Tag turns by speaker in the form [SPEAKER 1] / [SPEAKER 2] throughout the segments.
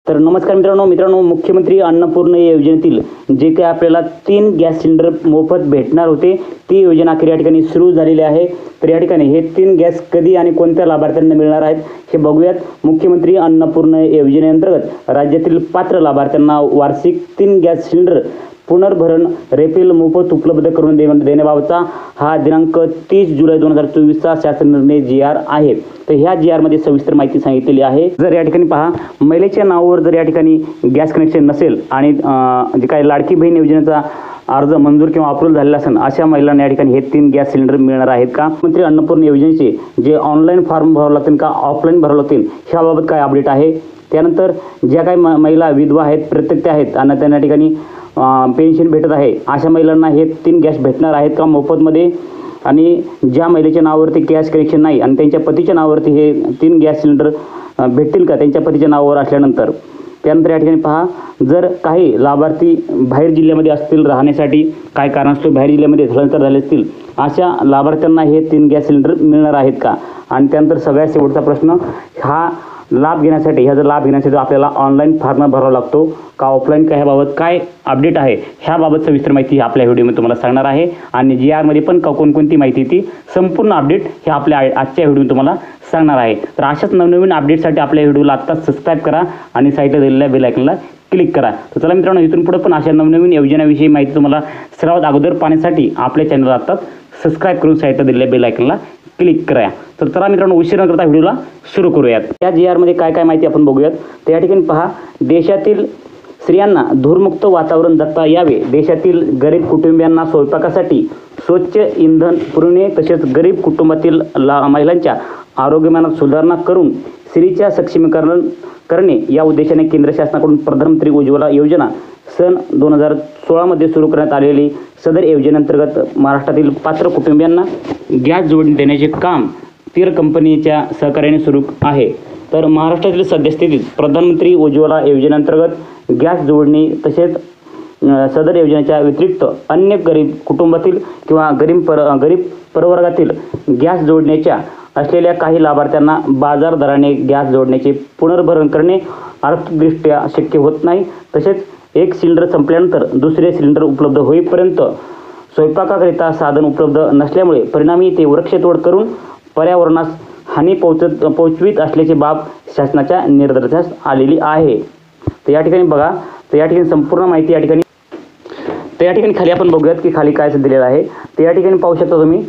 [SPEAKER 1] तर नमस्कार मित्रांनो, मुख्यमंत्री अन्नपूर्ण योजनेतील जे काही आपल्याला 3 गॅस सिलेंडर मोफत भेटणार होते ती योजना अखेर या ठिकाणी सुरू झालेली आहे। तर या ठिकाणी हे 3 गॅस कधी आणि कोणत्या लाभार्थ्यांना मिळणार आहेत हे बघूयात। मुख्यमंत्री अन्नपूर्ण योजनेअंतर्गत राज्यातील पात्र लाभार्थ्यांना वार्षिक 3 गॅस सिलेंडर पुनर्भरण रेफिल मोफत उपलब्ध करून देण्याबाबतचा हा दिनांक 30 जुलै 2024चा शासन निर्णय GR आहे। तर ह्या GR मध्ये सविस्तर माहिती सांगितलेली आहे। जर या ठिकाणी पहा, महिलेच्या नावावर जर या ठिकाणी गॅस कनेक्शन नसेल आणि जे काही लाडकी बहीण योजनेचा अर्ज मंजूर किंवा अप्रूव्ह झालेला असेल अशा महिलांना या ठिकाणी हे 3 गॅस सिलेंडर मिळणार आहेत का? मुख्यमंत्री अन्नपूर्ण योजनेचे जे ऑनलाईन फॉर्म भरावे लागतील का ऑफलाईन भरावे लागतील ह्याबाबत काय अपडेट आहे? त्यानंतर ज्या काही महिला विधवा आहेत, प्रत्येक आहेत आणि त्यांना ठिकाणी पेन्शन भेटत आहे अशा महिलांना हे 3 गॅस भेटणार आहेत का मोफतमध्ये? आणि ज्या महिलेच्या नावावरती गॅस कनेक्शन नाही आणि त्यांच्या पतीच्या नावावरती हे 3 गॅस सिलेंडर भेटतील का त्यांच्या पतीच्या नावावर असल्यानंतर? त्यानंतर या ठिकाणी पहा, जर काही लाभार्थी बाहेर जिल्ह्यामध्ये असतील राहण्यासाठी काय कारणास्तव बाहेर जिल्ह्यामध्ये स्थलांतर झाले असतील अशा लाभार्थ्यांना हे 3 गॅस सिलेंडर मिळणार आहेत का? आणि त्यानंतर सगळ्यात शेवटचा प्रश्न, ह्याचा लाभ घेण्यासाठी आपल्याला ऑनलाईन फॉर्म भरावा लागतो का ऑफलाईन का? ह्याबाबत काय अपडेट आहे ह्याबाबत सविस्तर माहिती आपल्या व्हिडिओमध्ये तुम्हाला सांगणार आहे। आणि GR मध्ये पण कोणकोणती माहिती ती संपूर्ण अपडेट हे आपल्या आजच्या व्हिडिओमध्ये तुम्हाला सांगणार आहे। तर अशाच नवनवीन अपडेटसाठी आपल्या व्हिडिओला आत्ताच सबस्क्राईब करा आणि साईडला दिलेल्या बेल आयकॉनला क्लिक करा। तर चला मित्रांनो, इथून पुढे पण अशा नवनवीन योजनांविषयी माहिती तुम्हाला सर्वात अगोदर पाहण्यासाठी आपल्या चॅनलला आत्ताच सबस्क्राईब करून साईडला दिलेल्या बेल आयकॉनला क्लिक करा। तर चला मित्रांनो, उशीर न करता व्हिडिओला सुरू करूयात। या GR मध्ये काय काय माहिती आपण बघूयात। तर या ठिकाणी पहा, देशातील स्त्रियांना धूरमुक्त वातावरण जगता यावे, देशातील गरीब कुटुंबियांना स्वयंपाकासाठी स्वच्छ इंधन पुरवणे तसेच गरीब कुटुंबातील महिलांच्या आरोग्यमानात सुधारणा करून स्त्रीच्या सक्षमीकरण करणे या उद्देशाने केंद्र शासनाकडून प्रधानमंत्री उज्ज्वला योजना सन 2016 मध्ये सुरू करण्यात आलेली सदर योजनेअंतर्गत महाराष्ट्रातील पात्र कुटुंबियांना गॅस जोडणी देण्याचे काम तेल कंपनीच्या सहकार्याने सुरू आहे। तर महाराष्ट्रातील सद्यस्थितीत प्रधानमंत्री उज्ज्वला योजनेअंतर्गत गॅस जोडणी तसेच सदर योजनेच्या व्यतिरिक्त अन्य गरीब कुटुंबातील किंवा गरीब प्रवर्गातील गॅस जोडण्याच्या असलेल्या काही लाभार्थ्यांना बाजार दराने गॅस जोडण्याचे पुनर्भरण करणे आर्थिकदृष्ट्या शक्य होत नाही। तसेच एक सिलेंडर संपल्यानंतर दुसरे सिलेंडर उपलब्ध होईपर्यंत स्वयंपाकाकरिता साधन उपलब्ध नसल्यामुळे परिणामी ते वृक्षतोड करून पर्यावरणास हानी पोहोचवित असल्याची बाब शासनाच्या निदर्शनास आलेली आहे। तर या ठिकाणी बघा, तर या ठिकाणी संपूर्ण माहिती या ठिकाणी खाली आपण बघूयात की खाली काय दिलेलं आहे। तर या ठिकाणी पाहू शकता तुम्ही,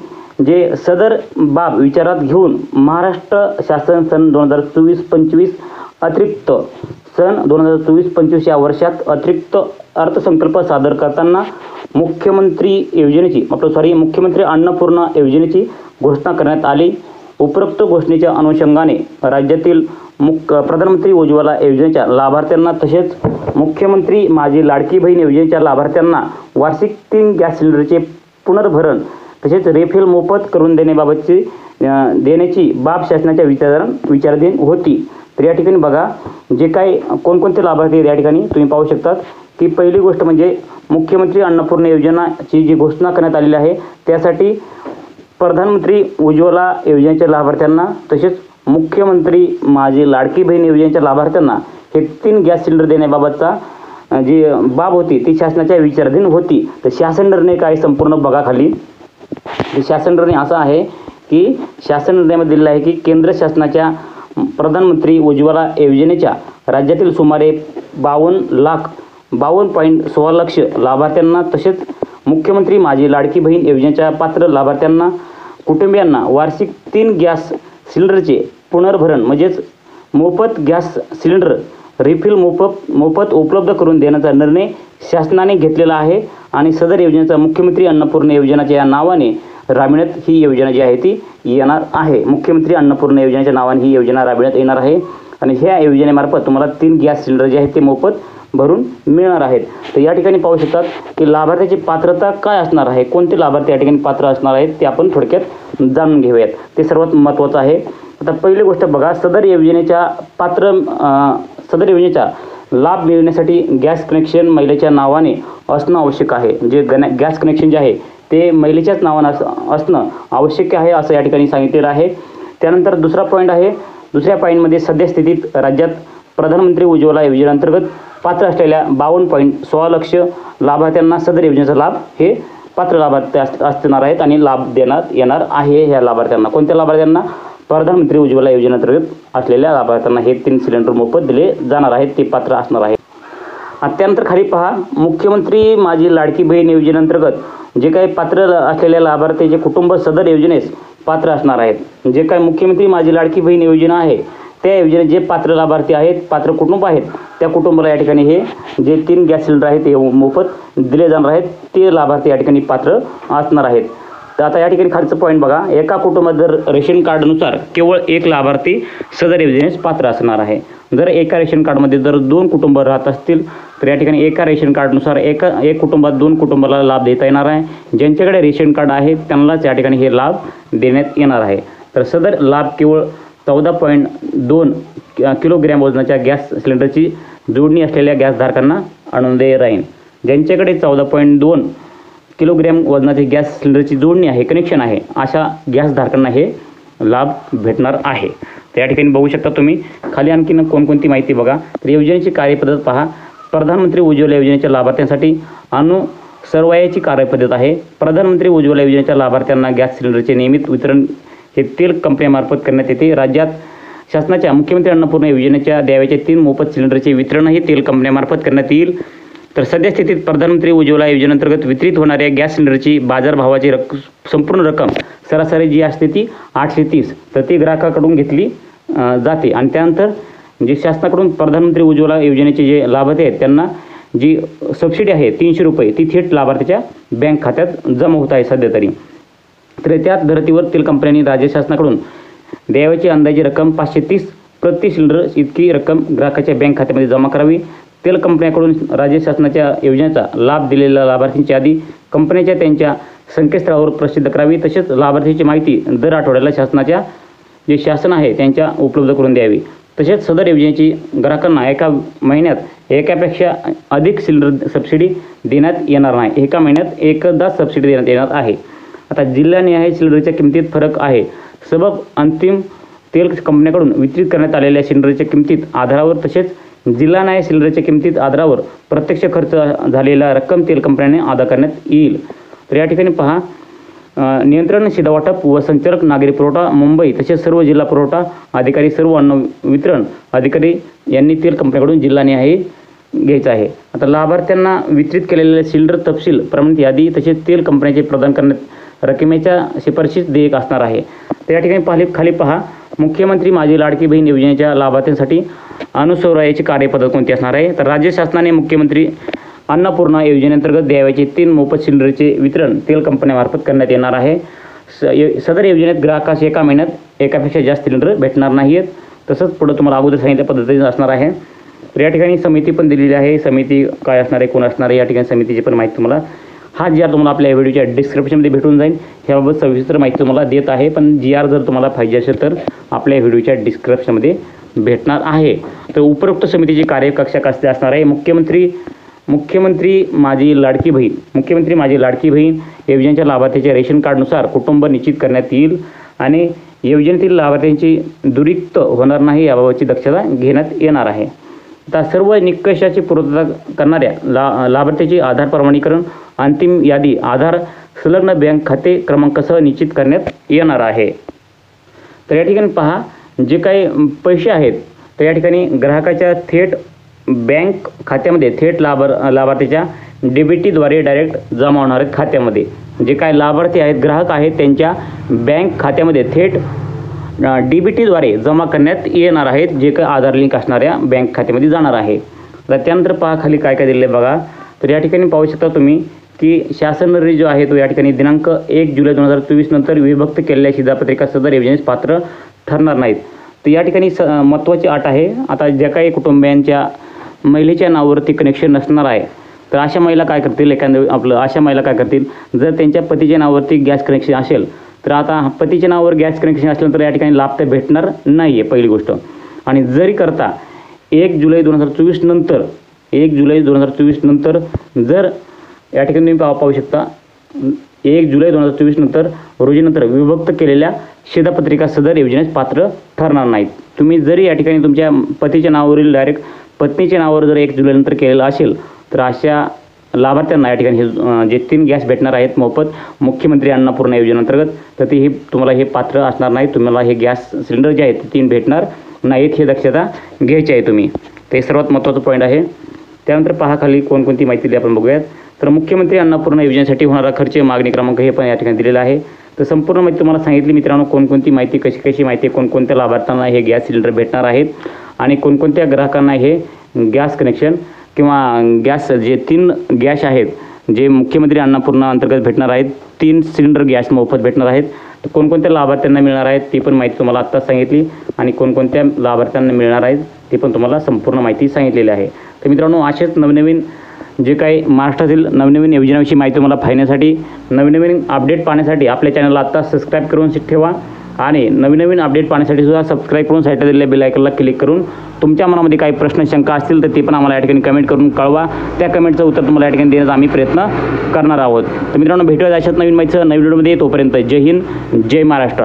[SPEAKER 1] जे सदर बाब विचारात घेऊन महाराष्ट्र शासन सन 2024-25 अतिरिक्त सन 2024-25 या वर्षात अतिरिक्त अर्थसंकल्प सादर करताना मुख्यमंत्री अन्नपूर्ण योजनेची घोषणा करण्यात आली। उपरोक्त घोषणेच्या अनुषंगाने राज्यातील प्रधानमंत्री उज्ज्वला योजनेच्या लाभार्थ्यांना तसेच मुख्यमंत्री माझी लाडकी बहीण योजनेच्या लाभार्थ्यांना वार्षिक 3 गॅस सिलेंडरचे पुनर्भरण तसेच रेफिल मोफत करून देण्याची बाब शासनाच्या विचाराधीन होती। तर या ठिकाणी बघा, जे काही कोणकोणते लाभार्थी या ठिकाणी तुम्ही पाहू शकतात की पहिली गोष्ट म्हणजे मुख्यमंत्री अन्नपूर्ण योजनाची जी घोषणा करण्यात आलेली आहे त्यासाठी प्रधानमंत्री उज्ज्वला योजनेच्या लाभार्थ्यांना तसेच मुख्यमंत्री माझी लाडकी बहीण योजनेच्या लाभार्थ्यांना हे 3 गॅस सिलेंडर देण्याबाबतचा जी बाब होती ती शासनाच्या विचाराधीन होती। तर शासन निर्णय काय संपूर्ण बघा खाली। शासन निर्णय असा आहे की शासन निर्णयामध्ये दिलेला आहे की केंद्र शासनाच्या प्रधानमंत्री उज्ज्वला योजनेच्या राज्यातील सुमारे 52.16 लाख लाभार्थ्यांना तसेच मुख्यमंत्री माझी लाडकी बहीण योजनेच्या पात्र लाभार्थ्यांना कुटुंबियांना वार्षिक 3 गॅस सिलेंडरचे पुनर्भरण म्हणजेच मोफत गॅस सिलेंडर रिफिल मोफत उपलब्ध करून देण्याचा निर्णय शासनाने घेतलेला आहे। आणि सदर योजनेचा मुख्यमंत्री अन्नपूर्ण योजनाच्या या नावाने राबविण्यात ही योजना जी आहे ती येणार आहे। मुख्यमंत्री अन्नपूर्ण योजनेच्या नावाने ही योजना राबविण्यात येणार आहे आणि ह्या योजनेमार्फत तुम्हाला 3 गॅस सिलेंडर जे आहेत ते मोफत भरून मिळणार आहेत। तर या ठिकाणी पाहू शकतात की लाभार्थ्याची पात्रता काय असणार आहे, कोणते लाभार्थी या ठिकाणी पात्र असणार आहेत ते आपण थोडक्यात जाणून घेऊयात, ते सर्वात महत्त्वाचं आहे। आता पहिली गोष्ट बघा, सदर योजनेचा लाभ मिळण्यासाठी गॅस कनेक्शन महिलेच्या नावाने असणं आवश्यक आहे। जे गॅस कनेक्शन जे आहे ते महिलेच्याच नावाने असणं आवश्यक आहे असं या ठिकाणी सांगितलेलं आहे। त्यानंतर दुसरा पॉईंट आहे, दुसऱ्या पॉईंटमध्ये सद्यस्थितीत राज्यात प्रधानमंत्री उज्ज्वला योजनेअंतर्गत पात्र असलेल्या 52.16 लक्ष लाभार्थ्यांना सदर योजनेचा लाभ हे पात्र लाभार्थी असणार आहेत आणि लाभ देण्यात येणार आहे. ह्या लाभार्थ्यांना, कोणत्या लाभार्थ्यांना? प्रधानमंत्री उज्ज्वला योजनेअंतर्गत असलेल्या लाभार्थ्यांना हे 3 सिलेंडर मोफत दिले जाणार आहेत, ते पात्र असणार आहे. त्यानंतर खाली पहा, मुख्यमंत्री माझी लाडकी बहीण योजनेअंतर्गत जे काही पात्र असलेल्या लाभार्थीचे कुटुंब सदर योजनेस पात्र असणार आहेत. जे काही मुख्यमंत्री माझी लाडकी बहीण योजना आहे त्या योजनेत जे पात्र लाभार्थी आहेत, पात्र कुटुंब आहेत, त्या कुटुंबाला या ठिकाणी हे जे 3 गॅस सिलेंडर आहेत ते मोफत दिले जाणार आहेत. ते लाभार्थी या ठिकाणी पात्र असणार आहेत. तर आता या ठिकाणी खालचं पॉईंट बघा, एका कुटुंबात जर रेशन कार्डनुसार केवळ 1 लाभार्थी सदर योजनेस पात्र असणार आहे. जर एका रेशन कार्डमध्ये जर 2 कुटुंब राहत असतील तर या ठिकाणी एका रेशन कार्डनुसार एक कुटुंबात 2 कुटुंबाला लाभ देता येणार आहे. ज्यांच्याकडे रेशन कार्ड आहे त्यांनाच या ठिकाणी हे लाभ देण्यात येणार आहे. तर सदर लाभ केवळ 14.2 किलोग्रॅम वजनाच्या गॅस सिलेंडरची जोडणी असलेल्या गॅसधारकांना अनुदेय राहील. ज्यांच्याकडे 14.2 किलोग्रॅम वजनाची गॅस सिलेंडरची जोडणी आहे, कनेक्शन आहे, अशा गॅसधारकांना हे लाभ भेटणार आहे. तर या ठिकाणी बघू शकता तुम्ही. खाली आणखीन कोणकोणती माहिती बघा. तर योजनेची कार्यपद्धत पहा. प्रधानमंत्री उज्ज्वला योजनेच्या लाभार्थ्यांसाठी अनुसरवायाची कार्यपद्धत आहे. प्रधानमंत्री उज्ज्वला योजनेच्या लाभार्थ्यांना गॅस सिलेंडरचे नियमित वितरण हे तेल कंपन्यांमार्फत करण्यात येते. राज्यात शासनाच्या मुख्यमंत्री अन्नपूर्णा योजनेच्या द्याव्याचे 3 मोफत सिलेंडरचे वितरणही तेल कंपन्यांमार्फत करण्यात येईल. तर सध्या स्थितीत प्रधानमंत्री उज्ज्वला योजनेअंतर्गत वितरित होणाऱ्या गॅस सिलेंडरची बाजारभावाची संपूर्ण रक्कम सरासरी जी असते ती 830, तर ती ग्राहकाकडून घेतली जाते. आणि त्यानंतर जे शासनाकडून प्रधानमंत्री उज्ज्वला योजनेचे जे लाभार्थी आहेत त्यांना जी सबसिडी आहे 300 रुपये, ती थेट लाभार्थीच्या बँक खात्यात जमा होत आहे सध्या तरी. तर त्याच धर्तीवर तेल कंपन्यांनी राज्य शासनाकडून द्यावयाची अंदाजे रक्कम 530 प्रति सिलेंडर इतकी रक्कम ग्राहकाच्या बँक खात्यामध्ये जमा करावी. तेल कंपन्यांकडून राज्य शासनाच्या योजनेचा लाभ दिलेल्या लाभार्थींची यादी कंपन्यांच्या त्यांच्या संकेतस्थळावर प्रसिद्ध करावी. तसेच लाभार्थीची माहिती दर आठवड्याला शासनाच्या जे शासन आहे त्यांच्या उपलब्ध करून द्यावी. तसेच सदर योजनेची ग्राहकांना एका महिन्यात एकापेक्षा अधिक सिलेंडर सबसिडी देण्यात येणार नाही. एका महिन्यात एकदा सबसिडी देण्यात येणार आहे. आता जिल्हानिहाय सिलेंडरच्या किमतीत फरक आहे. सबब अंतिम तेल कंपन्यांकडून वितरित करण्यात आलेल्या सिलेंडरच्या किमतीत आधारावर तसेच जिल्हानिहाय सिलेंडरच्या किमतीत आधारावर प्रत्यक्ष खर्च झालेला रक्कम तेल कंपन्यांनी अदा करण्यात येईल. तर या ठिकाणी पहा, नियंत्रण, शिधावाटप व संचालक, नागरी पुरवठा, मुंबई तसेच सर्व जिल्हा पुरवठा अधिकारी, सर्व अन्न वितरण अधिकारी यांनी तेल कंपन्यांकडून जिल्हानिहाय घ्यायचं आहे. आता लाभार्थ्यांना वितरित केलेले सिलेंडर तपशील, प्रमाणित यादी तसेच तेल कंपन्यांचे प्रदान करण्यात रकमेच्या शिफारशीस देयक असणार आहे. तर या ठिकाणी खाली पहा, मुख्यमंत्री माझी लाडकी बहीण योजनेच्या लाभार्थ्यांसाठी अनुसरवायाची कार्यपद्धत कोणती असणार आहे. तर राज्य शासनाने मुख्यमंत्री अन्नपूर्णा योजनेअंतर्गत द्यावयाचे 3 मोफत सिलेंडरचे वितरण तेल कंपन्यांमार्फत करण्यात येणार आहे. सदर योजनेत ग्राहकास एका महिन्यात एकापेक्षा जास्त सिलेंडर भेटणार नाहीत. तसंच पुढे तुम्हाला अगोदर सांगितल्या पद्धतीने असणार आहे. तर या ठिकाणी समिती पण दिलेली आहे. समिती काय असणार आहे, कोण असणार आहे, या ठिकाणी समितीची पण माहिती तुम्हाला हा जी आर तुम्हाला आपल्या व्हिडिओच्या डिस्क्रिप्शनमध्ये भेटून जाईल. ह्याबाबत सविस्तर माहिती तुम्हाला देत आहे. पण जी आर जर तुम्हाला पाहिजे असेल तर आपल्या व्हिडिओच्या डिस्क्रिप्शनमध्ये भेटणार आहे. तर उपरोक्त समितीची कार्यकक्षा कसली असणार आहे. मुख्यमंत्री माझी लाडकी बहीण योजनेच्या लाभार्थीच्या रेशन कार्डनुसार कुटुंब निश्चित करण्यात येईल आणि योजनेतील लाभार्थ्यांची दुरुस्त होणार नाही याबाबतची दक्षता घेण्यात येणार आहे. आता सर्व निकषाची पूर्तता करणाऱ्या लाभार्थ्याची आधार प्रमाणीकरण, अंतिम यादी, आधार संलग्न बँक खाते क्रमांकासह निश्चित करण्यात येणार आहे. तर या ठिकाणी पहा, जे काही पैसे आहेत तर या ठिकाणी ग्राहकाच्या थेट बँक खात्यामध्ये थेट लाभार्थीच्या डीबीटीद्वारे डायरेक्ट जमा होणार आहेत खात्यामध्ये. जे काय लाभार्थी आहेत, ग्राहक आहेत, त्यांच्या बँक खात्यामध्ये थेट डीबीटीद्वारे जमा करण्यात येणार आहेत. जे काही आधार लिंक असणाऱ्या बँक खात्यामध्ये जाणार आहे. तर त्यानंतर पहा खाली काय काय दिलेलं आहे बघा. तर या ठिकाणी पाहू शकता तुम्ही की शासन निर्णय जो आहे तो या ठिकाणी दिनांक 1 जुलै 2024 नंतर विभक्त केलेल्या शिधापत्रिका सदर योजनेस पात्र ठरणार नाहीत. तर या ठिकाणी महत्त्वाची अट आहे. आता ज्या काही कुटुंबियांच्या महिलेच्या नावावरती कनेक्शन नसणार आहे तर अशा महिला काय करतील, अशा महिला काय करतील, जर त्यांच्या पतीच्या नावावरती गॅस कनेक्शन असेल तर आता पतीच्या नावावर गॅस कनेक्शन असलं तर या ठिकाणी लाभ तर भेटणार नाही आहे पहिली गोष्ट. आणि जरी करता 1 जुलै 2024 नंतर जर या ठिकाणी तुम्ही पाहू शकता 1 जुलै 2024 रोजीनंतर विभक्त केलेल्या शिधापत्रिका सदर योजनेस पात्र ठरणार नाहीत. तुम्ही जरी या ठिकाणी तुमच्या पतीच्या नावावरील डायरेक्ट पत्नीच्या नावावर जर 1 जुलैनंतर केलेलं असेल तर अशा लाभार्थ्यांना या ठिकाणी हे जे 3 गॅस भेटणार आहेत मोफत मुख्यमंत्री अन्नपूर्णा योजनेअंतर्गत, तर ते हे तुम्हाला हे पात्र असणार नाही. तुम्हाला हे गॅस सिलेंडर जे आहेत ते 3 भेटणार नाहीत, हे दक्षता घ्यायची आहे तुम्ही. ते सर्वात महत्त्वाचं पॉईंट आहे. त्यानंतर पहा खाली कोणकोणती माहिती दिली आपण बघूयात. तर मुख्यमंत्री अन्नपूर्णा योजनेसाठी होणारा खर्च मागणी क्रमांक हे पण या ठिकाणी दिलेला आहे. तर संपूर्ण माहिती तुम्हाला सांगितली मित्रांनो, कोणकोणती माहिती कशी माहिती, कोणकोणत्या लाभार्थ्यांना हे गॅस सिलेंडर भेटणार आहेत आणि कोणकोणत्या ग्राहकांना हे गॅस कनेक्शन किंवा गॅस जे 3 गॅस आहेत जे मुख्यमंत्री अन्नपूर्णा अंतर्गत भेटणार आहेत, 3 सिलेंडर गॅस मोफत भेटणार आहेत. तर कोणकोणत्या लाभार्थ्यांना मिळणार आहेत ती पण माहिती तुम्हाला आत्ताच सांगितली आणि कोणकोणत्या लाभार्थ्यांना मिळणार आहेत ते पण तुम्हाला संपूर्ण माहिती सांगितलेली आहे. तर मित्रांनो, असेच नवनवीन जे काही महाराष्ट्रातील नवनवीन योजनांविषयी माहिती तुम्हाला पाहण्यासाठी, नवनवीन अपडेट पाहण्यासाठी आपल्या चॅनलला आत्ता सबस्क्राईब करून ठेवा आणि नवीन अपडेट पाहण्यासाठी सुद्धा सबस्क्राईब करून साईडला दिलेल्या बेल आयकॉनला क्लिक करून तुमच्या मनामध्ये काही प्रश्न शंका असतील तर ते पण आम्हाला या ठिकाणी कमेंट करून कळवा. त्या कमेंटचं उत्तर तुम्हाला या ठिकाणी देण्याचा आम्ही प्रयत्न करणार आहोत. तर मित्रांनो, भेटूया अशाच नवीन माहितीसह नवीन व्हिडिओमध्ये. तोपर्यंत जय हिंद, जय महाराष्ट्र.